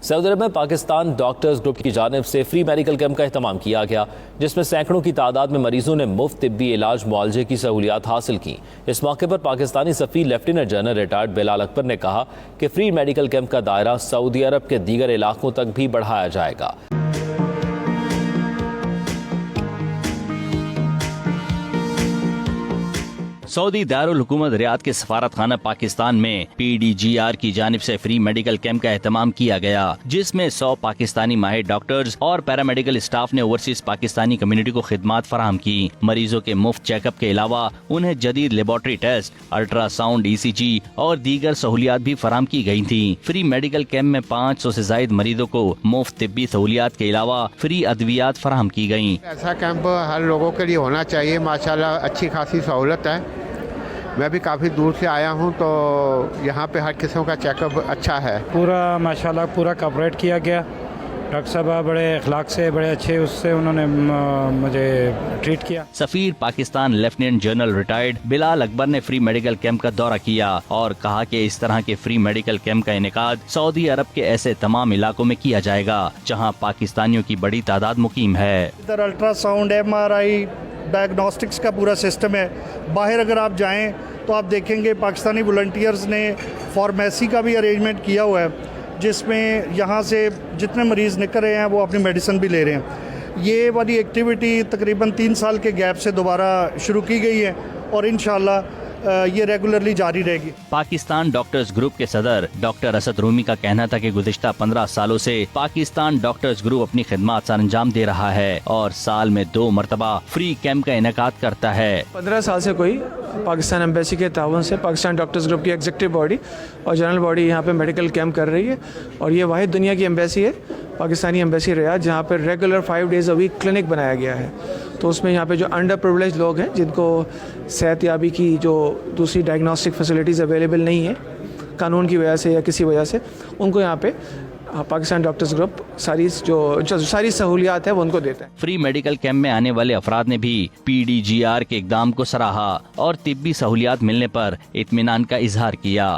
سعودی عرب میں Pakistan doctors group کی جانب سے فری میڈیکل کیمپ کا اہتمام کیا گیا، جس میں سینکڑوں کی تعداد میں مریضوں نے مفت طبی علاج معالجے کی سہولیات حاصل کی۔ اس موقع پر پاکستانی سفیر لیفٹیننٹ جنرل ریٹائرڈ بلال اکبر نے کہا کہ فری میڈیکل کیمپ کا دائرہ سعودی عرب کے دیگر علاقوں تک بھی بڑھایا جائے گا۔ سعودی دارالحکومت ریاض کے سفارت خانہ پاکستان میں PDGR کی جانب سے فری میڈیکل کیمپ کا اہتمام کیا گیا، جس میں 100 پاکستانی ماہر ڈاکٹرز اور پیرامیڈیکل اسٹاف نے اوورسیز پاکستانی کمیونٹی کو خدمات فراہم کی۔ مریضوں کے مفت چیک اپ کے علاوہ انہیں جدید laboratory test, ultra sound, ECG اور دیگر سہولیات بھی فراہم کی گئی تھیں۔ فری میڈیکل کیمپ میں 500 سے زائد مریضوں کو مفت طبی سہولیات کے علاوہ فری ادویات فراہم کی گئیں۔ ایسا کیمپ ہر لوگوں کے لیے ہونا چاہیے، ماشاءاللہ اچھی خاصی سہولت ہے۔ میں بھی کافی دور سے آیا ہوں تو یہاں پہ ہر قسم کا چیک اپ اچھا ہے۔ پورا ماشاءاللہ پورا کوآپریٹ کیا گیا، ڈاکٹر صاحب بڑے اخلاق سے، بڑے اچھے اس سے انہوں نے مجھے ٹریٹ کیا۔ سفیر پاکستان لیفٹیننٹ جنرل ریٹائرڈ بلال اکبر نے فری میڈیکل کیمپ کا دورہ کیا اور کہا کہ اس طرح کے فری میڈیکل کیمپ کا انعقاد سعودی عرب کے ایسے تمام علاقوں میں کیا جائے گا جہاں پاکستانیوں کی بڑی تعداد مقیم ہے۔ ادھر الٹرا ساؤنڈ، MRI، ڈائگنوسٹکس کا پورا سسٹم ہے۔ باہر اگر آپ جائیں تو آپ دیکھیں گے پاکستانی والنٹیئرز نے فارمیسی کا بھی ارینجمنٹ کیا ہوا ہے، جس میں یہاں سے جتنے مریض نکل رہے ہیں وہ اپنی میڈیسن بھی لے رہے ہیں۔ یہ والی ایکٹیویٹی تقریباً 3 سال کے گیپ سے دوبارہ شروع کی گئی ہے اور انشاءاللہ یہ ریگولرلی جاری رہے گی۔ پاکستان ڈاکٹرز گروپ کے صدر ڈاکٹر اسد رومی کا کہنا تھا کہ گزشتہ 15 سالوں سے پاکستان ڈاکٹرز گروپ اپنی خدمات سر انجام دے رہا ہے اور سال میں 2 مرتبہ فری کیمپ کا انعقاد کرتا ہے۔ 15 سال سے کوئی پاکستان ایمبیسی کے تعاون سے پاکستان ڈاکٹرز گروپ کی ایگزیکٹو باڈی اور جنرل باڈی یہاں پہ میڈیکل کیمپ کر رہی ہے، اور یہ واحد دنیا کی ایمبیسی ہے، پاکستانی ایمبیسی ریاض، جہاں پہ regular 5 days a week clinic بنایا گیا ہے۔ تو اس میں یہاں پہ جو انڈر پرویلیج لوگ ہیں، جن کو صحت یابی کی جو دوسری ڈائگنوسٹک فیسلٹیز اویلیبل نہیں ہیں قانون کی وجہ سے یا کسی وجہ سے، ان کو یہاں پہ پاکستان ڈاکٹرز گروپ ساری سہولیات ہے وہ ان کو دیتا ہے۔ فری میڈیکل کیمپ میں آنے والے افراد نے بھی PDGR کے اقدام کو سراہا اور طبی سہولیات ملنے پر اطمینان کا اظہار کیا۔